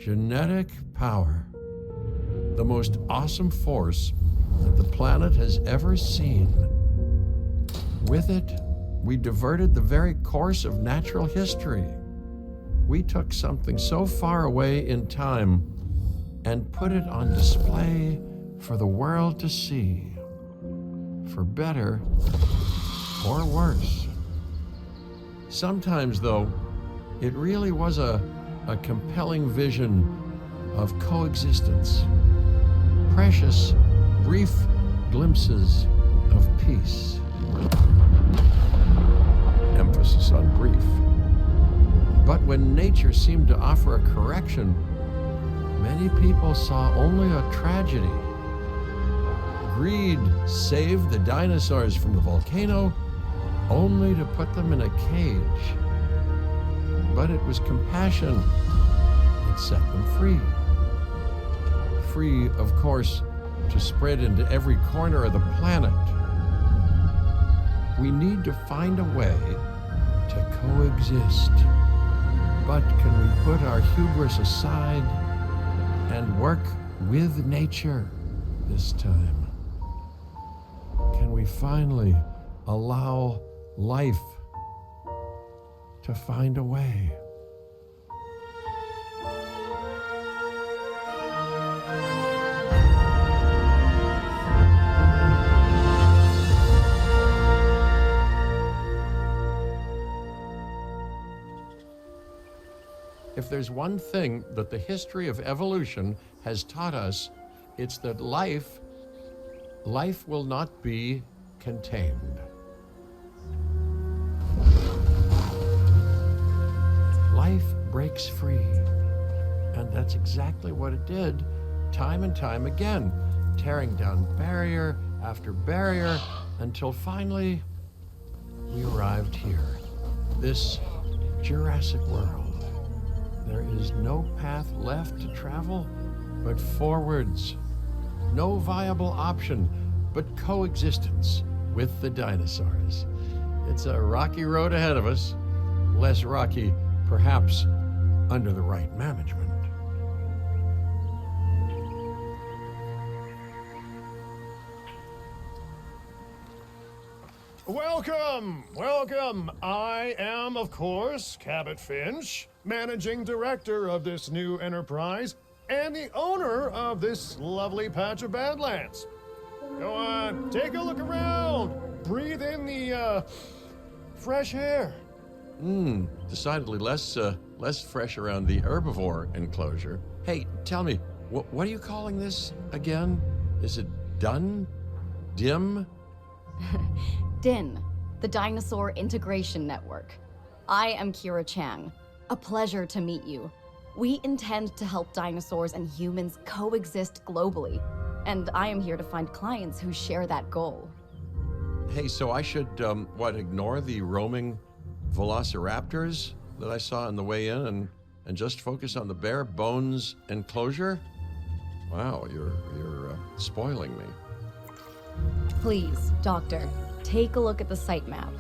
Genetic power. The most awesome force that the planet has ever seen. With it, we diverted the very course of natural history. We took something so far away in time and put it on display for the world to see, for better or worse. Sometimes, though, it really was a compelling vision of coexistence, precious, brief glimpses of peace. Emphasis on brief. But when nature seemed to offer a correction, many people saw only a tragedy. Greed saved the dinosaurs from the volcano, only to put them in a cage. But it was compassion that set them free. Free, of course, to spread into every corner of the planet. We need to find a way to coexist. But can we put our hubris aside and work with nature this time? Can we finally allow life to find a way? If there's one thing that the history of evolution has taught us, it's that life will not be contained. Life breaks free. And that's exactly what it did, time and time again, tearing down barrier after barrier until finally we arrived here, this Jurassic world. There is no path left to travel but forwards. No viable option but coexistence with the dinosaurs. It's a rocky road ahead of us, less rocky, perhaps, under the right management. Welcome, welcome. I am, of course, Cabot Finch, managing director of this new enterprise and the owner of this lovely patch of Badlands. Go on, take a look around. Breathe in the, fresh air. Decidedly less fresh around the herbivore enclosure. Hey, tell me, what are you calling this again? Is it done? Dim? DIN, the Dinosaur Integration Network. I am Kira Chang. A pleasure to meet you. We intend to help dinosaurs and humans coexist globally, and I am here to find clients who share that goal. Hey, so I should, ignore the roaming velociraptors that I saw on the way in and just focus on the bare bones enclosure? Wow, you're spoiling me. Please, Doctor, take a look at the site map.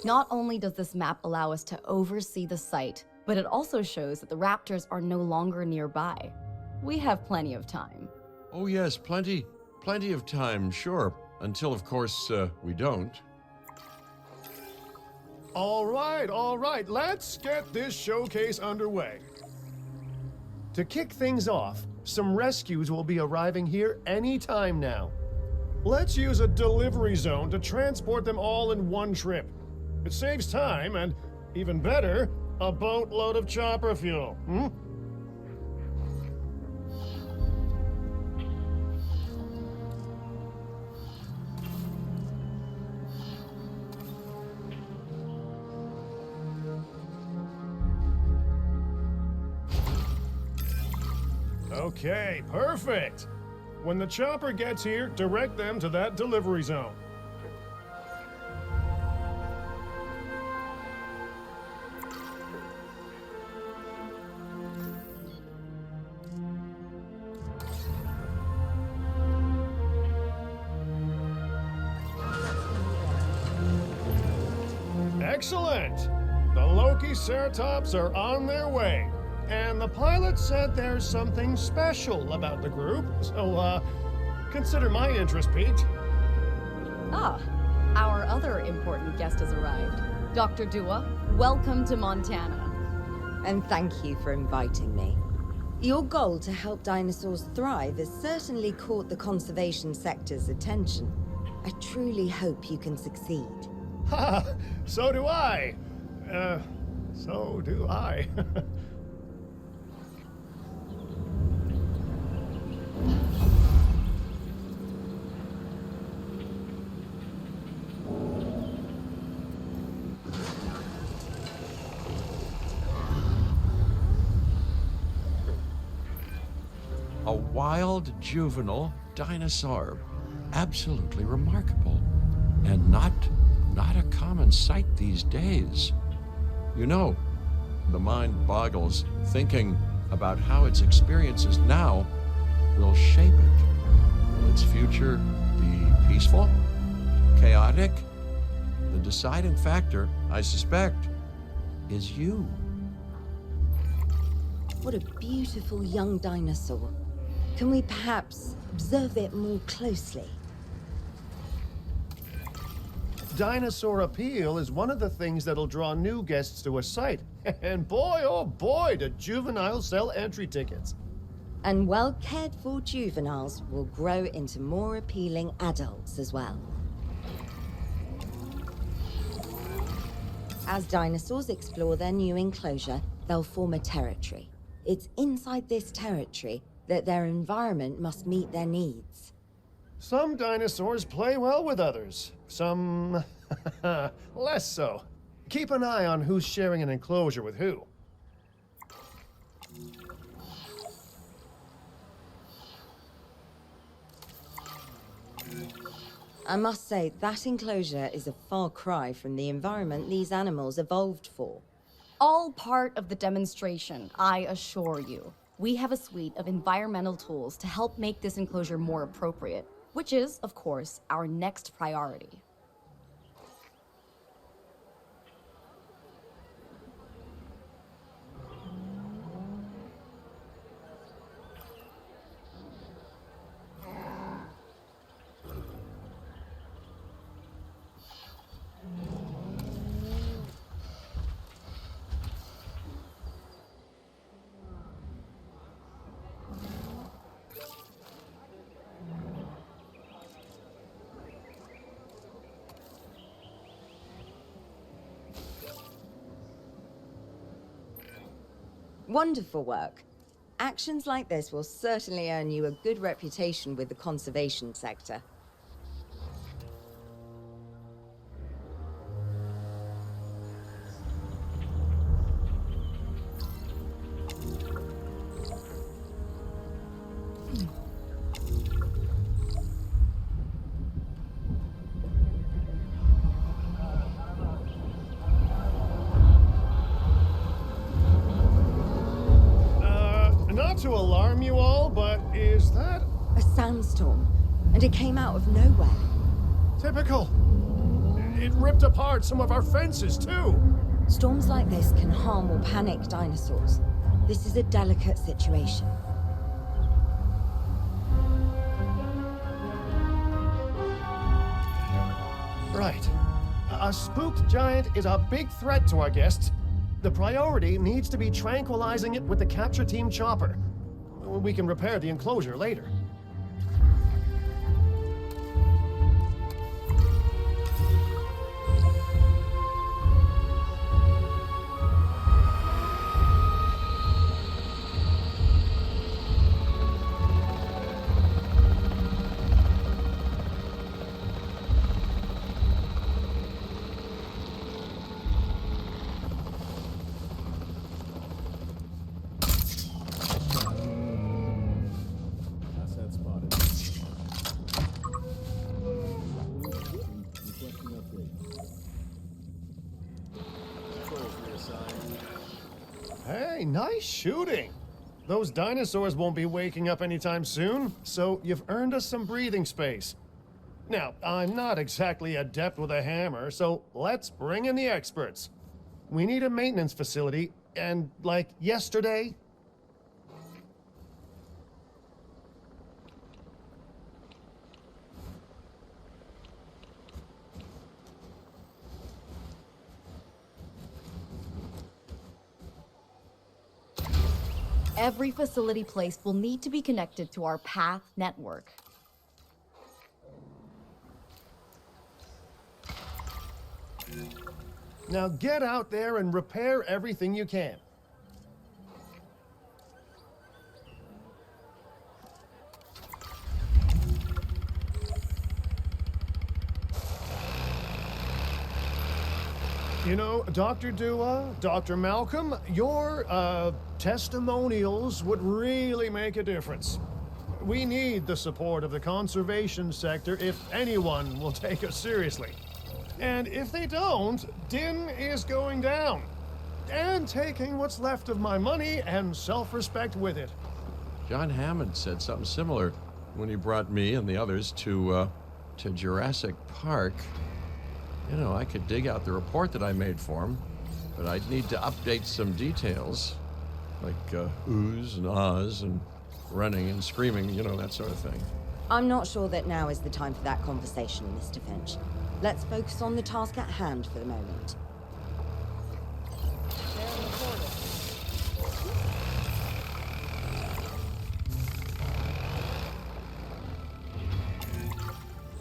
Not only does this map allow us to oversee the site, but it also shows that the raptors are no longer nearby. We have plenty of time. Oh yes, plenty of time, sure. Until, of course, we don't. All right, let's get this showcase underway. To kick things off, some rescues will be arriving here any time now. Let's use a delivery zone to transport them all in one trip. It saves time and, even better, a boatload of chopper fuel. Okay, perfect. When the chopper gets here, direct them to that delivery zone. Excellent! The Lokiceratops are on their way. And the pilot said there's something special about the group, so, consider my interest piqued. Ah, our other important guest has arrived. Dr. Dua, welcome to Montana. And thank you for inviting me. Your goal to help dinosaurs thrive has certainly caught the conservation sector's attention. I truly hope you can succeed. Ha! So do I. So do I. A wild juvenile dinosaur. Absolutely remarkable. And not a common sight these days. You know, the mind boggles thinking about how its experiences now will shape it. Will its future be peaceful? Chaotic? The deciding factor, I suspect, is you. What a beautiful young dinosaur. Can we perhaps observe it more closely? Dinosaur appeal is one of the things that'll draw new guests to a site. And boy, oh boy, do juveniles sell entry tickets. And well-cared-for juveniles will grow into more appealing adults as well. As dinosaurs explore their new enclosure, they'll form a territory. It's inside this territory that their environment must meet their needs. Some dinosaurs play well with others. Some less so. Keep an eye on who's sharing an enclosure with who. I must say, that enclosure is a far cry from the environment these animals evolved for. All part of the demonstration, I assure you. We have a suite of environmental tools to help make this enclosure more appropriate, which is, of course, our next priority. Wonderful work. Actions like this will certainly earn you a good reputation with the conservation sector. Not to alarm you all, but is that A sandstorm, and it came out of nowhere. typical? It ripped apart some of our fences, too. Storms like this can harm or panic dinosaurs. This is a delicate situation. Right. A spooked giant is a big threat to our guests. The priority needs to be tranquilizing it with the capture team chopper. We can repair the enclosure later. Asset spotted. Requesting update. Controls reassigned. Hey, nice shooting. Those dinosaurs won't be waking up anytime soon, so you've earned us some breathing space. Now, I'm not exactly adept with a hammer, so let's bring in the experts. We need a maintenance facility, and like yesterday. Every facility placed will need to be connected to our path network. Now get out there and repair everything you can. You know, Dr. Dua, Dr. Malcolm, your, testimonials would really make a difference. We need the support of the conservation sector if anyone will take us seriously. And if they don't, Din is going down. And taking what's left of my money and self-respect with it. John Hammond said something similar when he brought me and the others to Jurassic Park. You know, I could dig out the report that I made for him, but I'd need to update some details, like oohs and ahs and running and screaming, you know, that sort of thing. I'm not sure that now is the time for that conversation, Mr. Finch. Let's focus on the task at hand for the moment.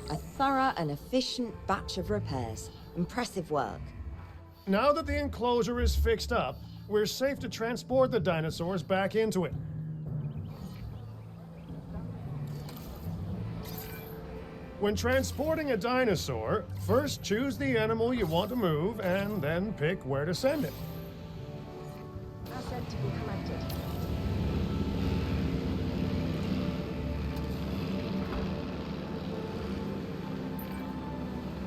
A thorough and efficient batch of repairs. Impressive work. Now that the enclosure is fixed up, we're safe to transport the dinosaurs back into it. When transporting a dinosaur, first choose the animal you want to move and then pick where to send it. Asset to be collected.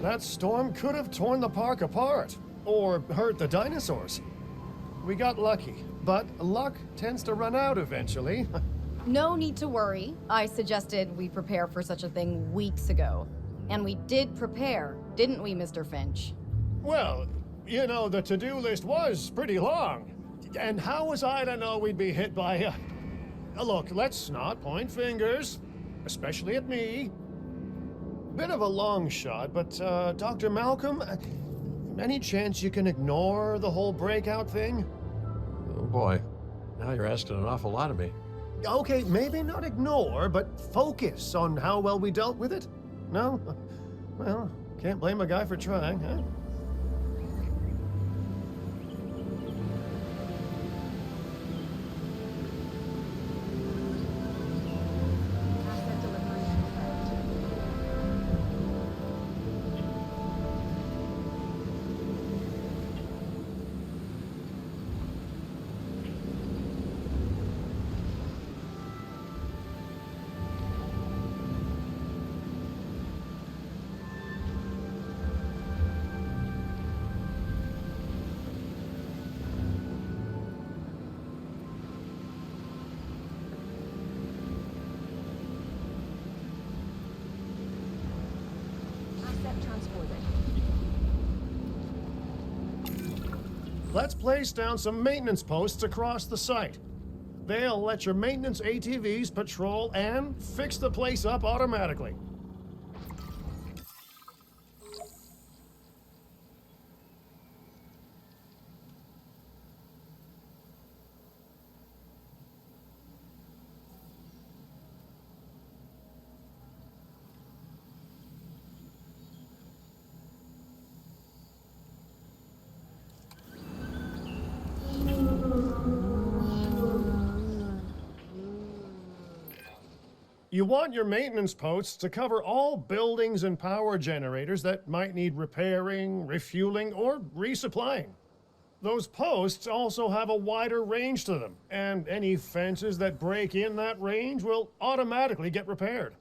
That storm could have torn the park apart, or hurt the dinosaurs. We got lucky, but luck tends to run out eventually. No need to worry. I suggested we prepare for such a thing weeks ago. And we did prepare, didn't we, Mr. Finch? Well, you know, the to-do list was pretty long. And how was I to know we'd be hit by look, let's not point fingers, especially at me. Bit of a long shot, but, Dr. Malcolm, any chance you can ignore the whole breakout thing? Oh boy, now you're asking an awful lot of me. Okay, maybe not ignore, but focus on how well we dealt with it? No? Well, can't blame a guy for trying, huh? Asset delivery confirmed. Asset transported. Let's place down some maintenance posts across the site. They'll let your maintenance ATVs patrol and fix the place up automatically. You want your maintenance posts to cover all buildings and power generators that might need repairing, refueling, or resupplying. Those posts also have a wider range to them, and any fences that break in that range will automatically get repaired.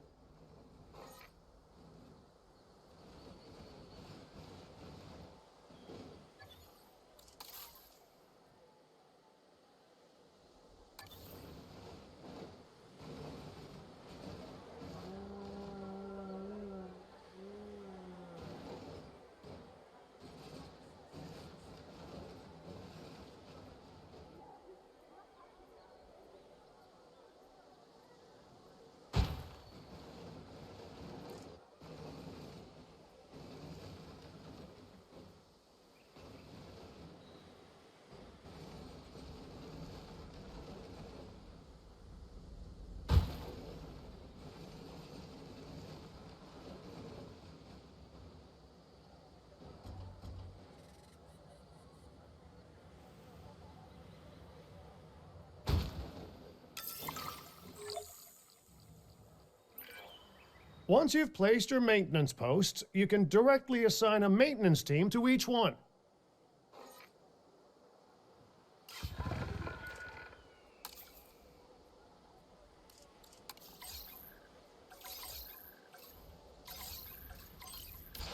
Once you've placed your maintenance posts, you can directly assign a maintenance team to each one.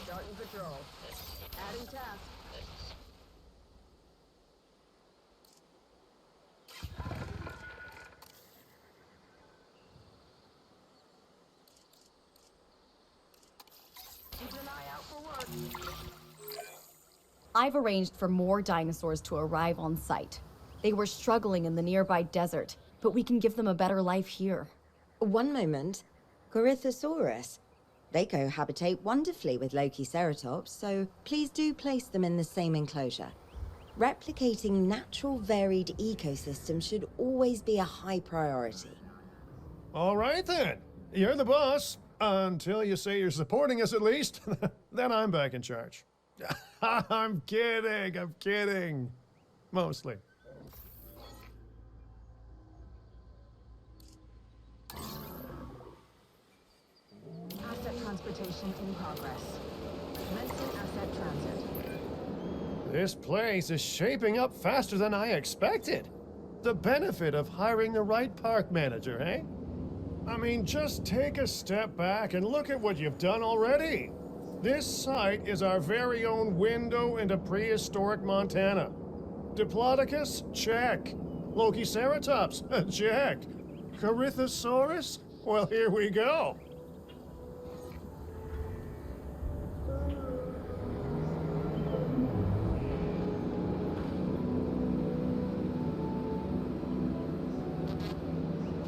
Starting patrol. Adding task. Keep an eye out for work. I've arranged for more dinosaurs to arrive on site. They were struggling in the nearby desert, but we can give them a better life here. One moment. Corythosaurus. They cohabitate wonderfully with Lokiceratops, so please do place them in the same enclosure. Replicating natural varied ecosystems should always be a high priority. All right then. You're the boss. Until you say you're supporting us at least. Then I'm back in charge. I'm kidding. Mostly. Asset transportation in progress. Commencing asset transit. This place is shaping up faster than I expected. The benefit of hiring the right park manager, eh? I mean, just take a step back and look at what you've done already. This site is our very own window into prehistoric Montana. Diplodocus? Check. Lokiceratops? Check. Corythosaurus? Well, here we go.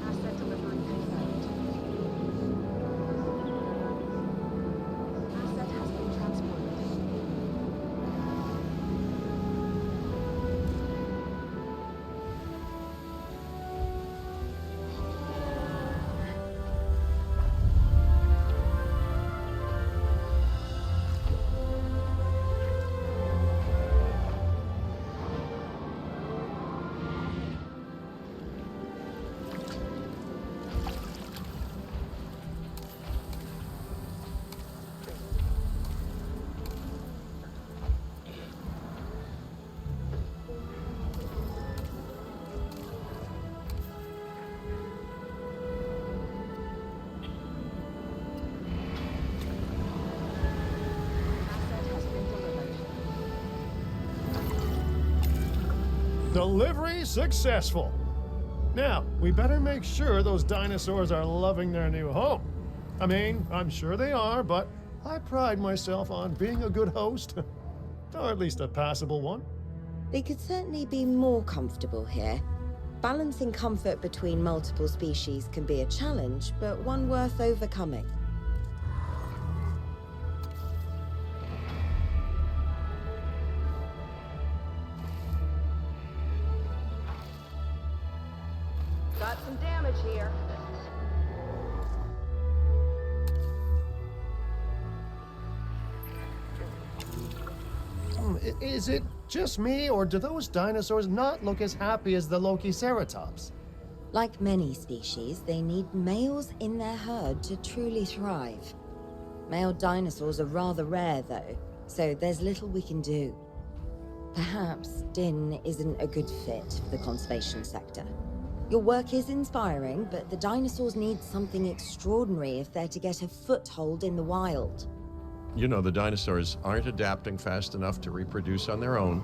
Asset delivery confirmed. Asset has been transported. Asset has been delivered. Delivery successful. Now, we better make sure those dinosaurs are loving their new home. I mean, I'm sure they are, but I pride myself on being a good host. Or at least a passable one. They could certainly be more comfortable here. Balancing comfort between multiple species can be a challenge, but one worth overcoming. Got some damage here. Is it just me, or do those dinosaurs not look as happy as the Lokiceratops? Like many species, they need males in their herd to truly thrive. Male dinosaurs are rather rare, though, so there's little we can do. Perhaps Din isn't a good fit for the conservation sector. Your work is inspiring, but the dinosaurs need something extraordinary if they're to get a foothold in the wild. You know, the dinosaurs aren't adapting fast enough to reproduce on their own.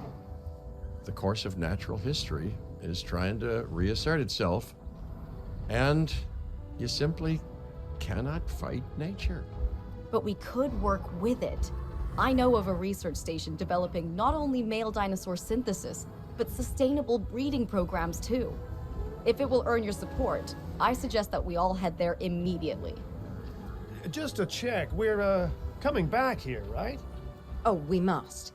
The course of natural history is trying to reassert itself, and you simply cannot fight nature. But we could work with it. I know of a research station developing not only male dinosaur synthesis, but sustainable breeding programs too. If it will earn your support, I suggest that we all head there immediately. Just to check, we're, coming back here, right? Oh, we must.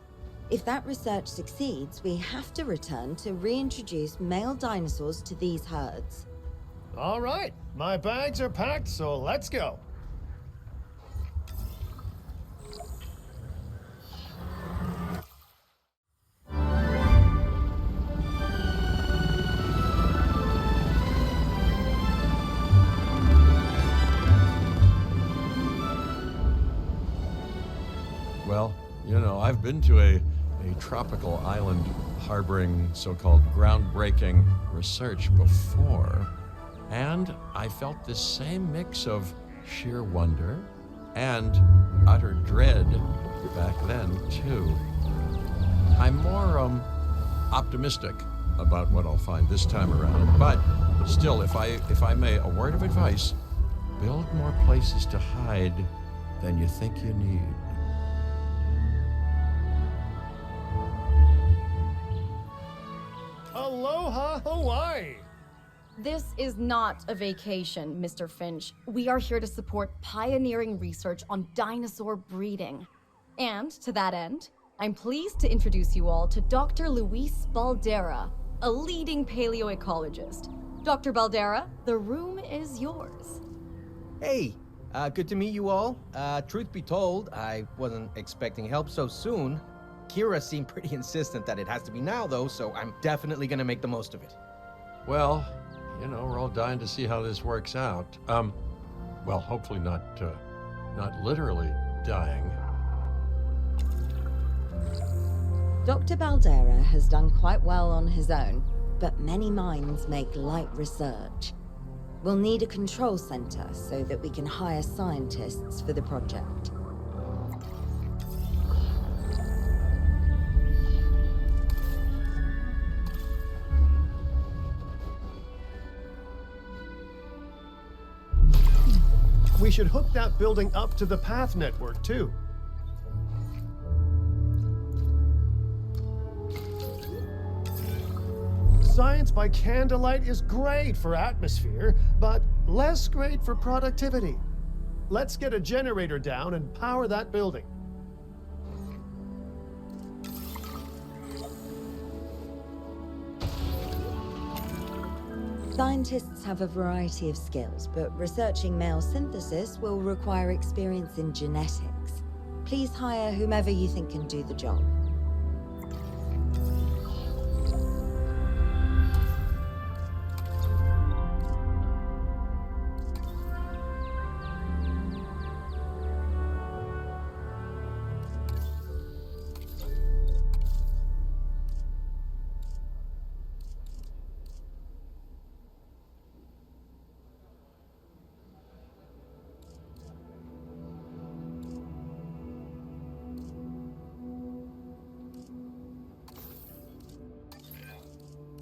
If that research succeeds, we have to return to reintroduce male dinosaurs to these herds. All right, my bags are packed, so let's go. I've been to a tropical island harboring so-called groundbreaking research before, and I felt this same mix of sheer wonder and utter dread back then, too. I'm more optimistic about what I'll find this time around, but still, if I may, a word of advice: build more places to hide than you think you need. Aloha, Hawaii! This is not a vacation, Mr. Finch. We are here to support pioneering research on dinosaur breeding. And to that end, I'm pleased to introduce you all to Dr. Luis Baldera, a leading paleoecologist. Dr. Baldera, the room is yours. Hey, good to meet you all. Truth be told, I wasn't expecting help so soon. Kira seemed pretty insistent that it has to be now, though, so I'm definitely gonna make the most of it. Well, you know, we're all dying to see how this works out. Well, hopefully not literally dying. Dr. Baldera has done quite well on his own, but many minds make light research. We'll need a control center so that we can hire scientists for the project. We should hook that building up to the path network, too. Science by candlelight is great for atmosphere, but less great for productivity. Let's get a generator down and power that building. Scientists have a variety of skills, but researching male synthesis will require experience in genetics. Please hire whomever you think can do the job.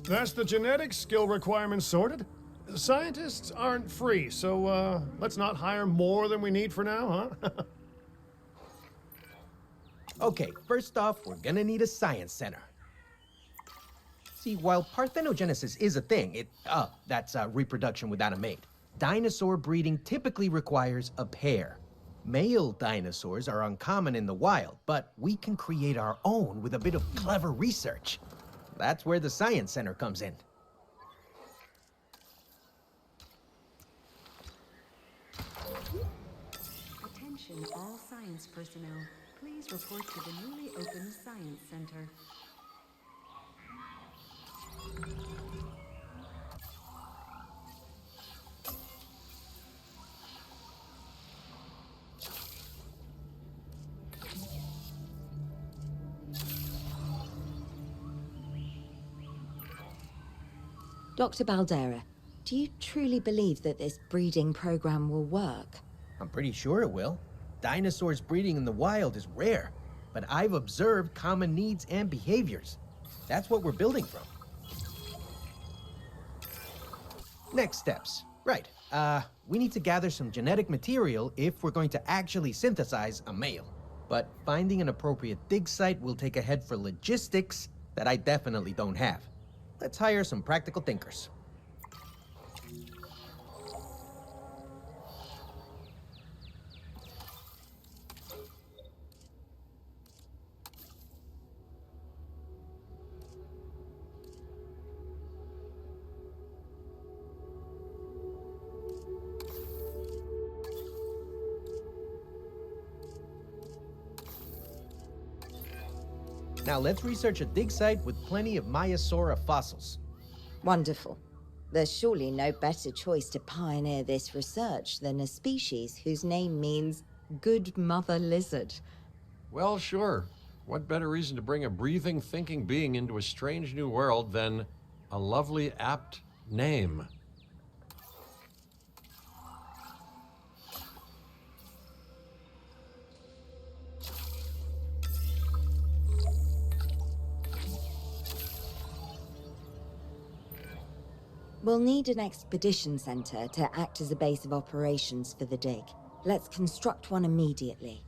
That's the genetic skill requirements sorted. Scientists aren't free, so let's not hire more than we need for now, huh? Okay, first off, we're gonna need a science center. See, while parthenogenesis is a thing, that's reproduction without a mate. Dinosaur breeding typically requires a pair. Male dinosaurs are uncommon in the wild, but we can create our own with a bit of clever research. That's where the science center comes in. Attention all science personnel. Please report to the newly opened Science Center. Dr. Baldera, do you truly believe that this breeding program will work? I'm pretty sure it will. Dinosaurs breeding in the wild is rare, but I've observed common needs and behaviors. That's what we're building from. Next steps. Right. We need to gather some genetic material if we're going to actually synthesize a male. But finding an appropriate dig site will take a head for logistics that I definitely don't have. Let's hire some practical thinkers. Now let's research a dig site with plenty of Maiasaura fossils. Wonderful. There's surely no better choice to pioneer this research than a species whose name means good mother lizard. Well, sure. What better reason to bring a breathing, thinking being into a strange new world than a lovely, apt name? We'll need an expedition center to act as a base of operations for the dig. Let's construct one immediately.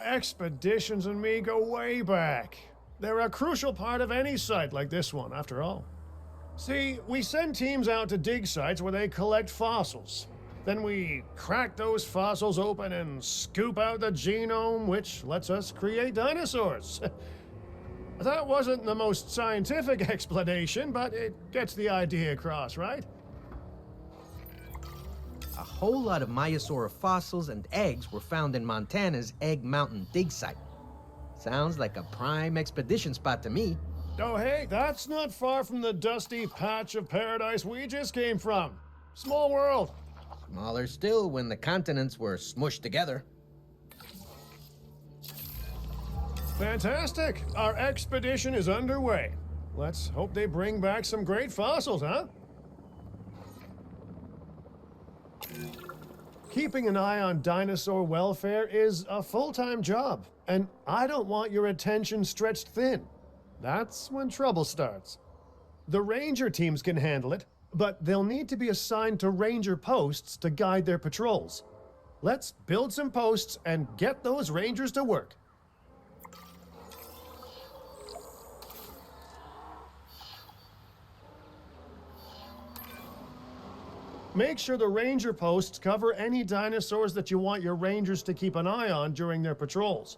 Expeditions and me go way back. They're a crucial part of any site like this one, after all. See, we send teams out to dig sites where they collect fossils. Then we crack those fossils open and scoop out the genome, which lets us create dinosaurs. That wasn't the most scientific explanation, but it gets the idea across, right? A whole lot of Maiasaura fossils and eggs were found in Montana's Egg Mountain dig site. Sounds like a prime expedition spot to me. Oh, hey, that's not far from the dusty patch of paradise we just came from. Small world. Smaller still when the continents were smushed together. Fantastic. Our expedition is underway. Let's hope they bring back some great fossils, huh? Keeping an eye on dinosaur welfare is a full-time job, and I don't want your attention stretched thin. That's when trouble starts. The ranger teams can handle it, but they'll need to be assigned to ranger posts to guide their patrols. Let's build some posts and get those rangers to work. Make sure the ranger posts cover any dinosaurs that you want your rangers to keep an eye on during their patrols.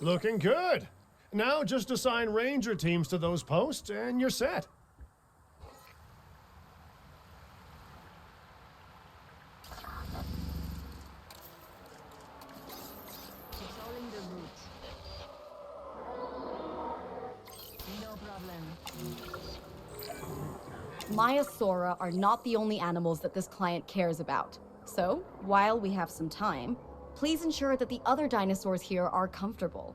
Looking good. Now just assign ranger teams to those posts and you're set. Controlling the route. No problem. Maiasaura are not the only animals that this client cares about. So, while we have some time, please ensure that the other dinosaurs here are comfortable.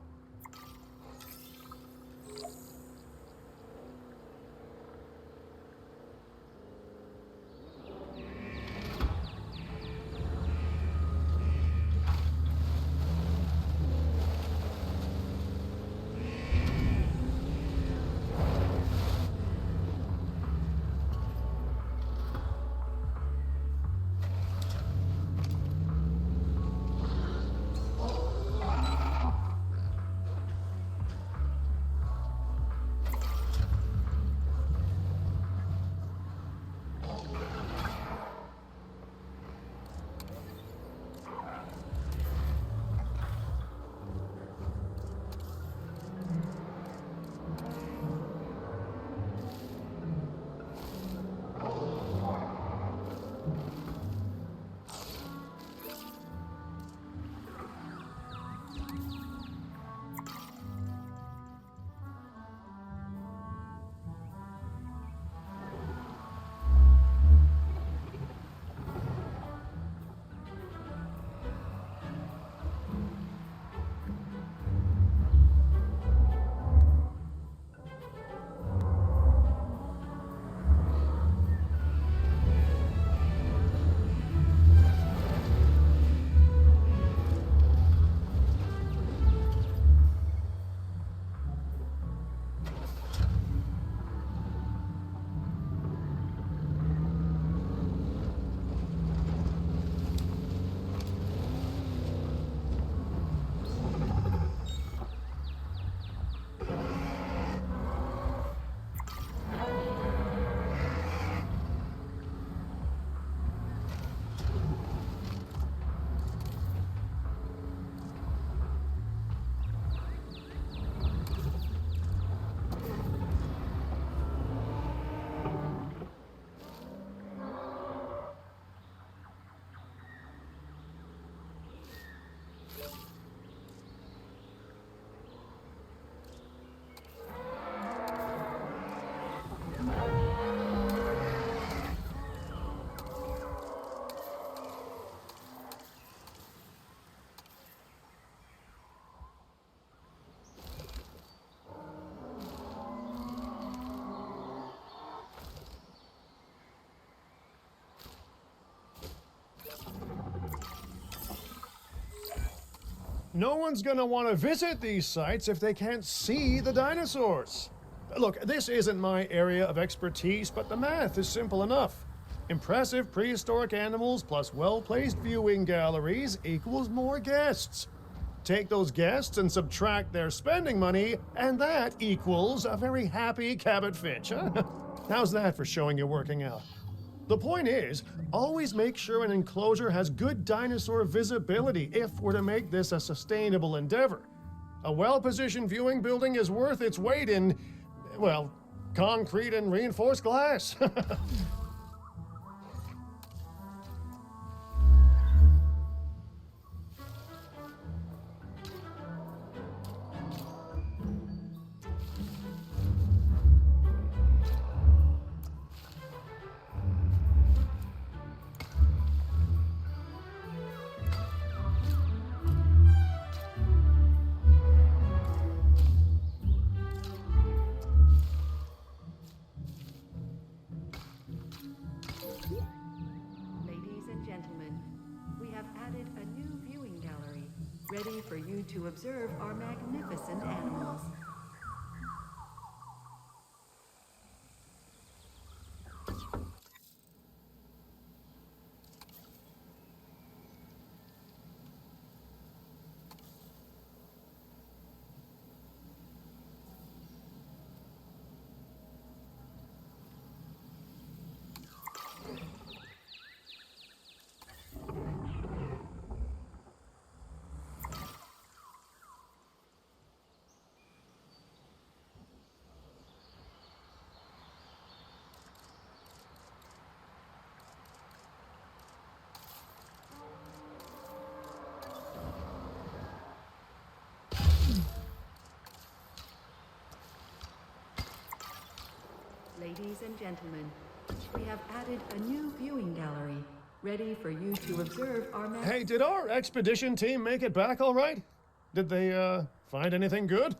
no one's gonna want to visit these sites if they can't see the dinosaurs. Look, this isn't my area of expertise, but the math is simple enough. Impressive prehistoric animals plus well-placed viewing galleries equals more guests. Take those guests and subtract their spending money, and that equals a very happy Cabot Finch, huh? How's that for showing you're working out? The point is, always make sure an enclosure has good dinosaur visibility if we're to make this a sustainable endeavor. A well-positioned viewing building is worth its weight in, well, concrete and reinforced glass. Ladies and gentlemen, we have added a new viewing gallery, ready for you to observe our magnificent animals. Ladies and gentlemen, we have added a new viewing gallery, ready for you to observe our Hey, did our expedition team make it back all right? Did they, find anything good?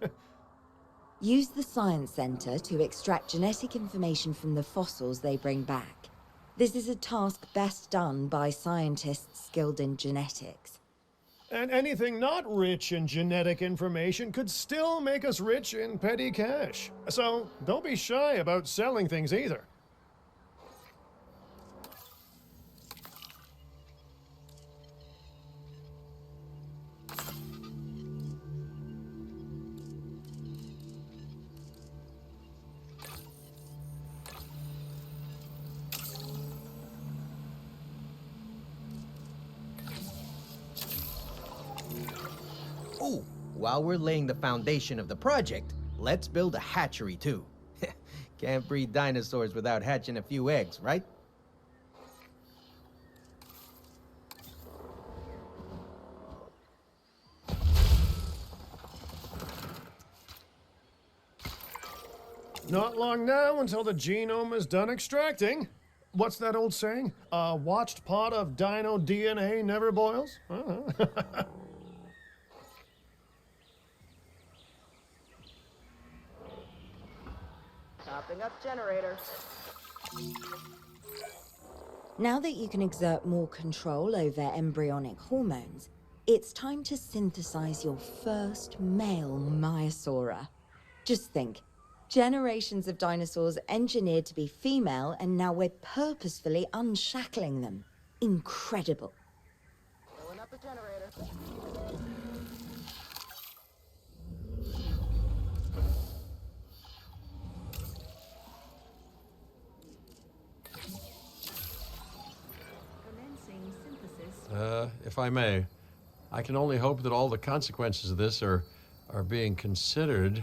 Use the Science Center to extract genetic information from the fossils they bring back. This is a task best done by scientists skilled in genetics. And anything not rich in genetic information could still make us rich in petty cash. So don't be shy about selling things either. Ooh, while we're laying the foundation of the project, let's build a hatchery too. Can't breed dinosaurs without hatching a few eggs, right? Not long now until the genome is done extracting. What's that old saying? A watched pot of dino DNA never boils? Topping up generator. Now that you can exert more control over embryonic hormones, it's time to synthesize your first male Maiasaura. Just think, generations of dinosaurs engineered to be female, and now we're purposefully unshackling them. Incredible. Filling up the generator. commencing synthesis. If I may, I can only hope that all the consequences of this are being considered.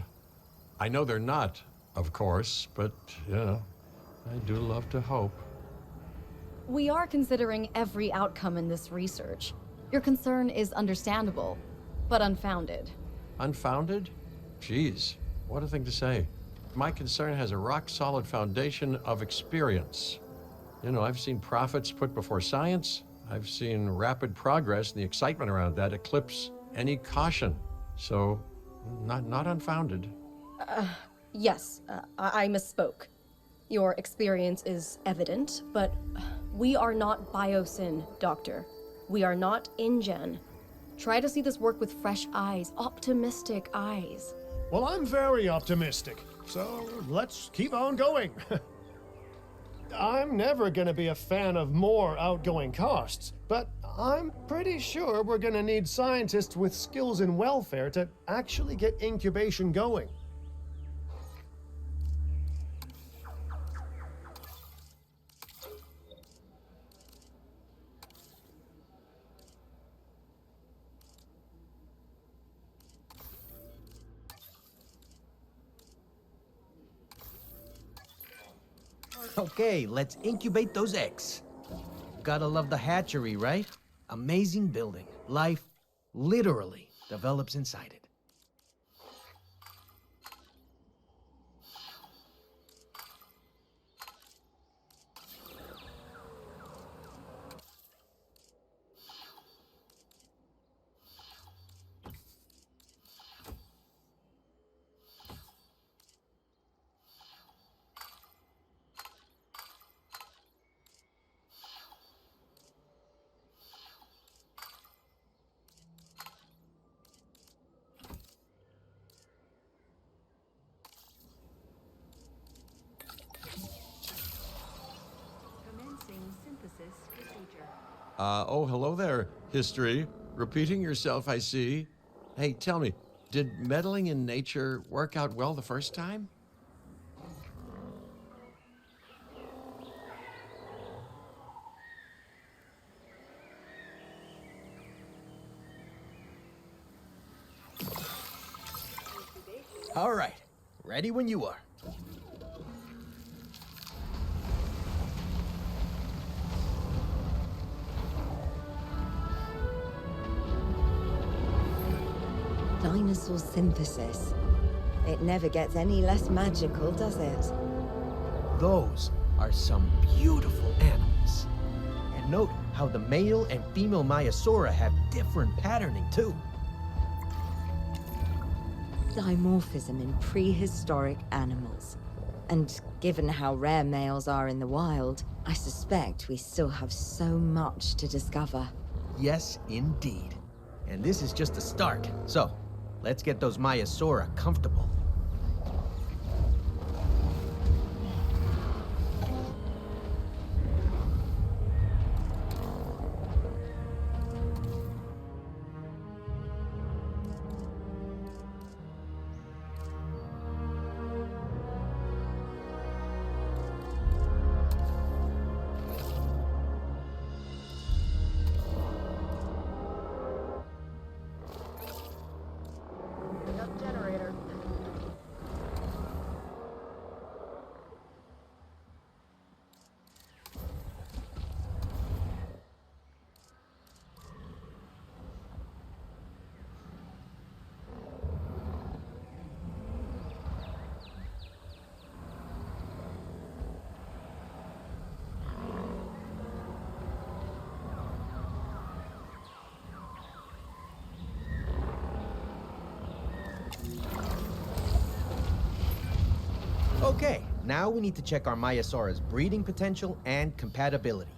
I know they're not, of course, but, you know, I do love to hope. We are considering every outcome in this research. Your concern is understandable, but unfounded. Unfounded? Geez, what a thing to say. My concern has a rock-solid foundation of experience. You know, I've seen profits put before science. I've seen rapid progress, and the excitement around that eclipse any caution. So, not unfounded. Yes, I misspoke. Your experience is evident, but we are not Biosyn, Doctor. We are not InGen. Try to see this work with fresh eyes, optimistic eyes. Well, I'm very optimistic, so let's keep on going. I'm never gonna be a fan of more outgoing costs, but I'm pretty sure we're gonna need scientists with skills in welfare to actually get incubation going. Okay, let's incubate those eggs. Gotta love the hatchery, right? Amazing building. Life literally develops inside it. Commencing synthesis procedure. Oh, hello there, history. Repeating yourself, I see. Hey, tell me, did meddling in nature work out well the first time? All right, ready when you are. Dinosaur synthesis. It never gets any less magical, does it? Those are some beautiful animals. And note how the male and female Maiasaura have different patterning too. Dimorphism in prehistoric animals. And given how rare males are in the wild, I suspect we still have so much to discover. Yes, indeed. And this is just the start. So, let's get those Maiasaura comfortable. Up generator. Okay, now we need to check our Maiasaura's breeding potential and compatibility.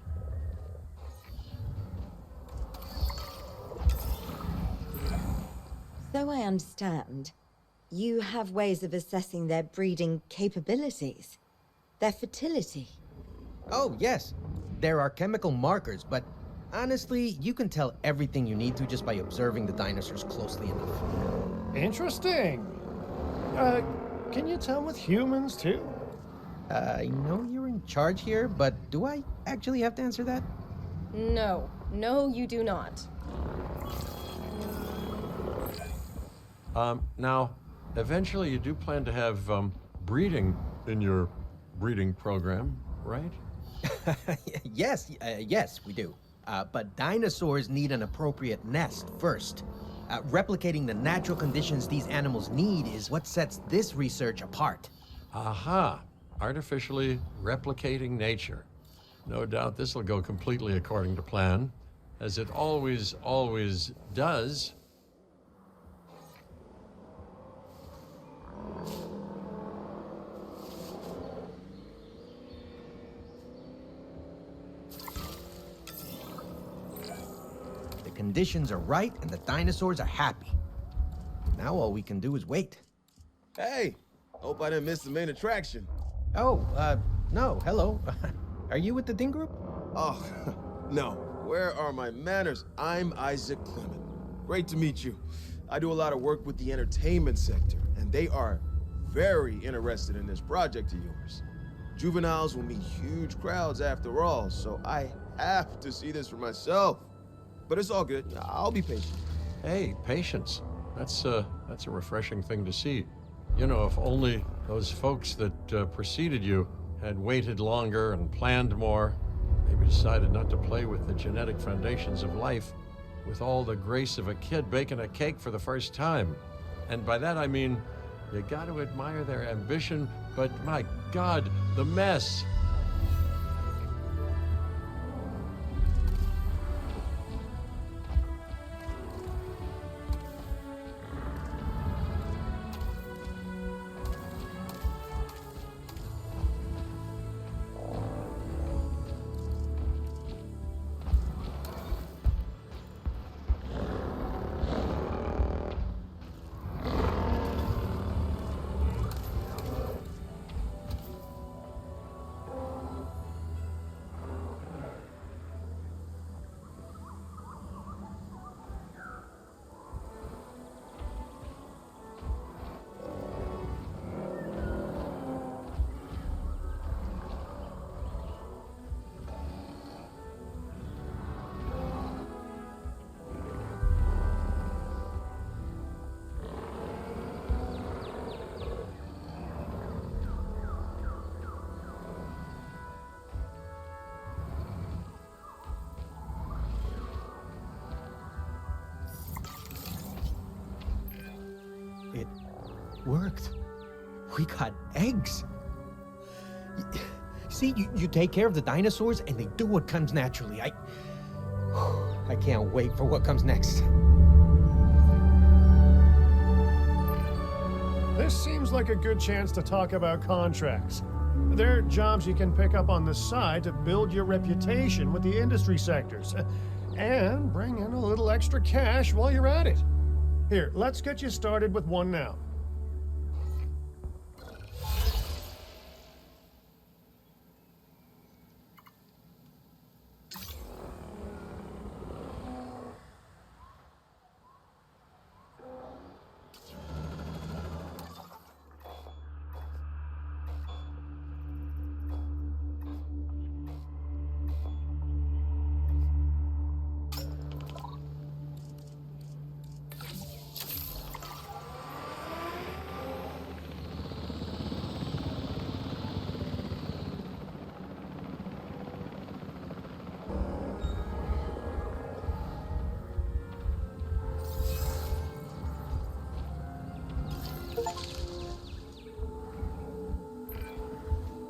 So I understand, you have ways of assessing their breeding capabilities, their fertility. Oh, yes. There are chemical markers, but honestly, you can tell everything you need to just by observing the dinosaurs closely enough. Interesting. Can you tell with humans too? I know you're in charge here, but do I actually have to answer that? No, you do not. Now, eventually you do plan to have breeding in your breeding program, right? Yes, we do. But dinosaurs need an appropriate nest first. Replicating the natural conditions these animals need is what sets this research apart. Aha! Artificially replicating nature. No doubt this will go completely according to plan, as it always does. The conditions are right and the dinosaurs are happy. Now all we can do is wait. Hey, hope I didn't miss the main attraction. Oh, no, hello. Are you with the Ding Group? Oh, no. Where are my manners? I'm Isaac Clement. Great to meet you. I do a lot of work with the entertainment sector, and they are very interested in this project of yours. Juveniles will meet huge crowds after all, so I have to see this for myself. But it's all good. I'll be patient. Hey, patience. That's a refreshing thing to see. You know, if only those folks that preceded you had waited longer and planned more, maybe decided not to play with the genetic foundations of life with all the grace of a kid baking a cake for the first time. And by that I mean, you got to admire their ambition, but my God, the mess. It worked. We got eggs. See, you take care of the dinosaurs and they do what comes naturally. I can't wait for what comes next. This seems like a good chance to talk about contracts. They're jobs you can pick up on the side to build your reputation with the industry sectors. And bring in a little extra cash while you're at it. Here, let's get you started with one now.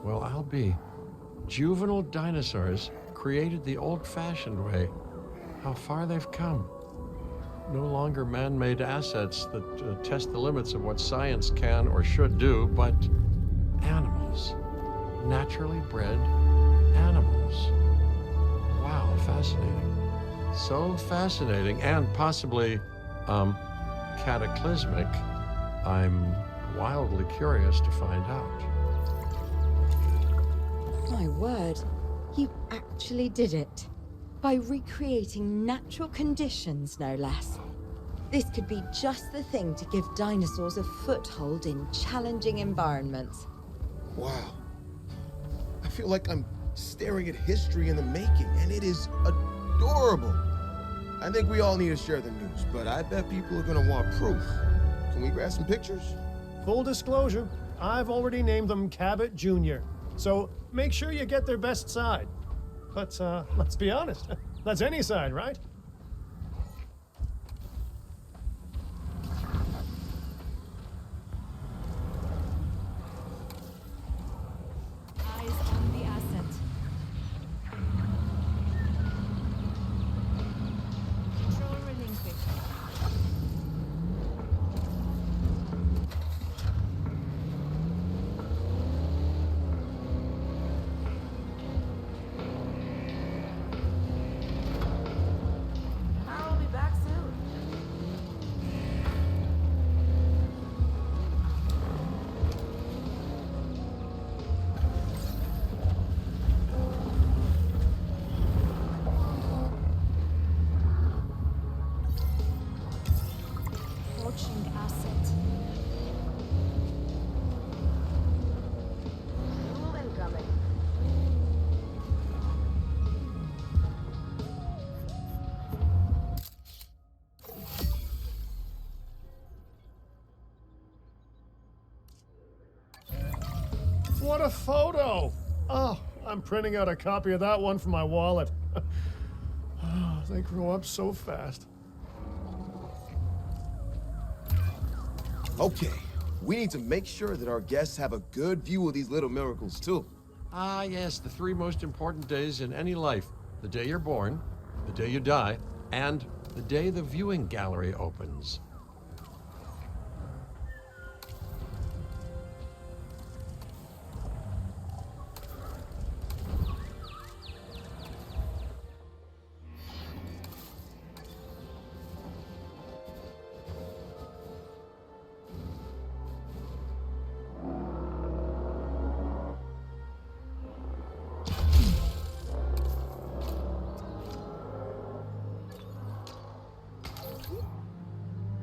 Well, I'll be. Juvenile dinosaurs created the old-fashioned way. How far they've come. No longer man-made assets that test the limits of what science can or should do, but animals. Naturally bred animals. Wow, fascinating. So fascinating and possibly, cataclysmic. I'm wildly curious to find out. My word, you actually did it. By recreating natural conditions, no less. This could be just the thing to give dinosaurs a foothold in challenging environments. Wow. I feel like I'm staring at history in the making, and it is adorable. I think we all need to share the news, but I bet people are gonna want proof. Can we grab some pictures? Full disclosure, I've already named them Cabot Jr., so make sure you get their best side. But let's be honest, that's any side, right? Eyes on the asset. Control relinquished. What a photo! Oh, I'm printing out a copy of that one for my wallet. Oh, they grow up so fast. Okay, we need to make sure that our guests have a good view of these little miracles, too. Ah, yes, the three most important days in any life: the day you're born, the day you die, and the day the viewing gallery opens.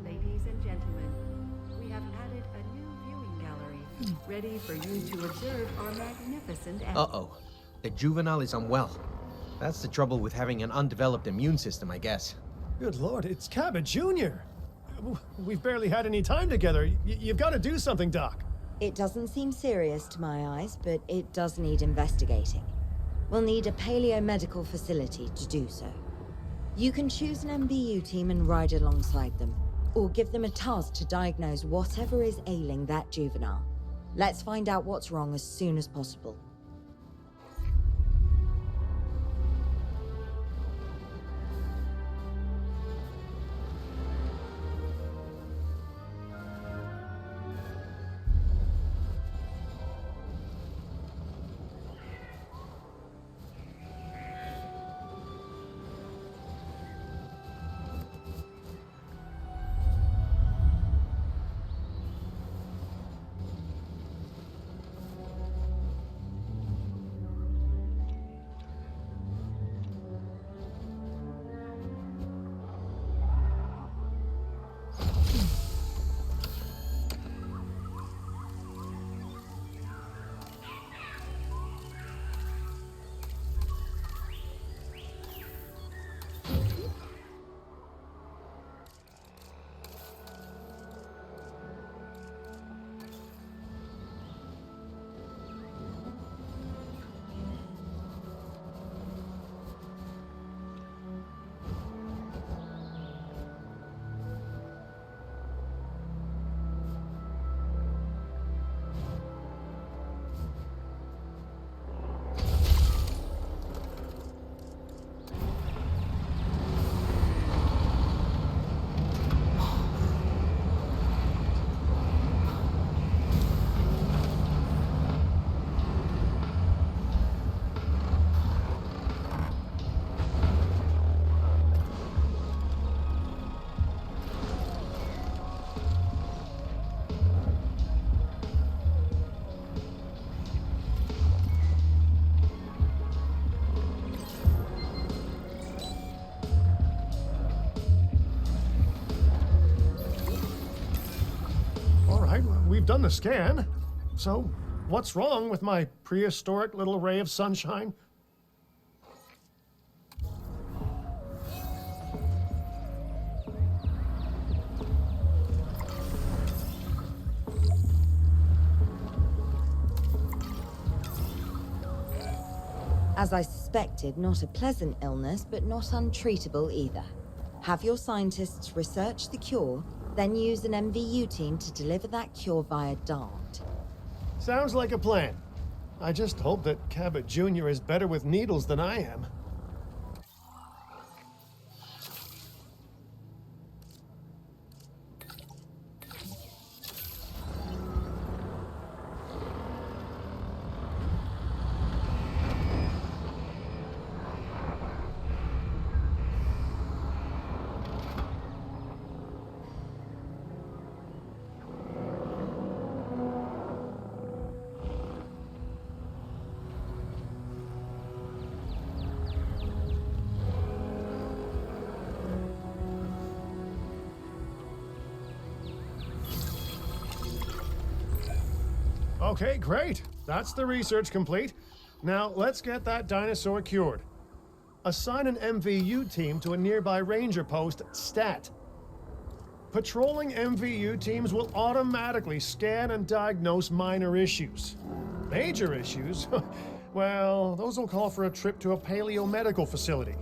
Ladies and gentlemen, we have added a new viewing gallery, ready for you to observe our magnificent Uh-oh. The juvenile is unwell. That's the trouble with having an undeveloped immune system, I guess. Good lord, it's Cabot Jr. We've barely had any time together. You've got to do something, Doc. It doesn't seem serious to my eyes, but it does need investigating. We'll need a paleomedical facility to do so. You can choose an MVU team and ride alongside them, or give them a task to diagnose whatever is ailing that juvenile. Let's find out what's wrong as soon as possible. We've done the scan. So, what's wrong with my prehistoric little ray of sunshine? As I suspected, not a pleasant illness, but not untreatable either. Have your scientists research the cure, then use an MVU team to deliver that cure via DART. Sounds like a plan. I just hope that Cabot Jr. is better with needles than I am. Okay, great. That's the research complete. Now, let's get that dinosaur cured. Assign an MVU team to a nearby ranger post, Stat. Patrolling MVU teams will automatically scan and diagnose minor issues. Major issues? Well, those will call for a trip to a paleomedical facility.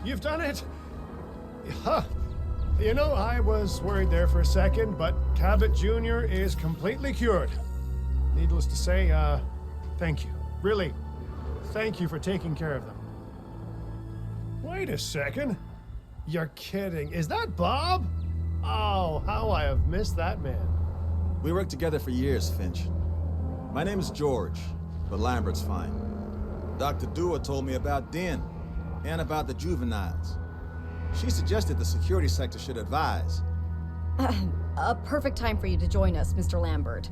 You've done it! Huh. You know, I was worried there for a second, but Cabot Jr. is completely cured. Needless to say, thank you. Really, thank you for taking care of them. Wait a second. You're kidding. Is that Bob? Oh, how I have missed that man. We worked together for years, Finch. My name is George, but Lambert's fine. Dr. Dewar told me about Den, and about the juveniles. She suggested the security sector should advise. A perfect time for you to join us, Mr. Lambert.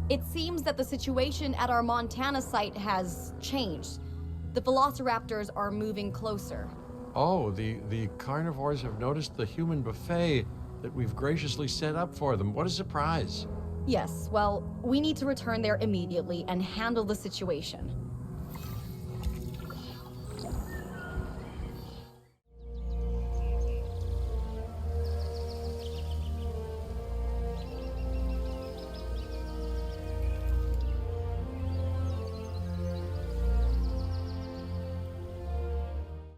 It seems that the situation at our Montana site has changed. The velociraptors are moving closer. Oh, the carnivores have noticed the human buffet that we've graciously set up for them. What a surprise. Yes, well, we need to return there immediately and handle the situation.